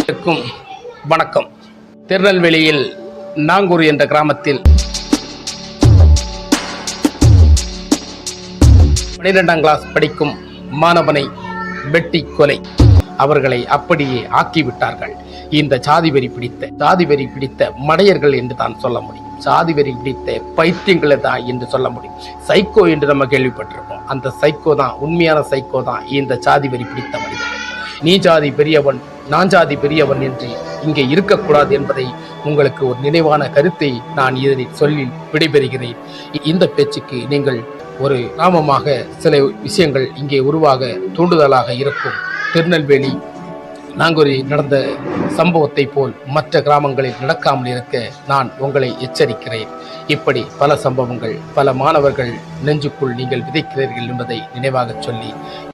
அனைவருக்கும் வணக்கம். திருநெல்வேலியில் நாங்கூர் என்ற கிராமத்தில் 12ஆம் கிளாஸ் படிக்கும் மாணவனை வெட்டி கொலை. அவர்களை அப்படியே ஆக்கிவிட்டார்கள். இந்த சாதி வெறி பிடித்த மடையர்கள் என்று தான் சொல்ல முடியும். சாதி வெறி பிடித்த பைத்தியங்களை தான் என்று சொல்ல முடியும். சைக்கோ என்று நம்ம கேள்விப்பட்டிருக்கோம். அந்த சைக்கோ தான், உண்மையான சைக்கோ தான் இந்த சாதி வெறி பிடித்த மனிதர்கள். நீ ஜாதி பெரியவன், நான் ஜாதி பெரியவன் என்று இங்கே இருக்கக்கூடாது என்பதை உங்களுக்கு ஒரு நினைவான கருத்தை நான் இதனை சொல்லி விடைபெறுகிறேன். இந்த பேச்சுக்கு நீங்கள் ஒரு கிராமமாக சில விஷயங்கள் இங்கே உருவாக தூண்டுதலாக இருக்கும். திருநெல்வேலி நாங்கூரில் நடந்த சம்பவத்தை போல் மற்ற கிராமங்களில் நடக்காமல் இருக்க நான் உங்களை எச்சரிக்கிறேன். இப்படி பல சம்பவங்கள், பல மாணவர்கள் நெஞ்சுக்குள் நீங்கள் விதைக்கிறீர்கள் என்பதை நினைவாக சொல்லி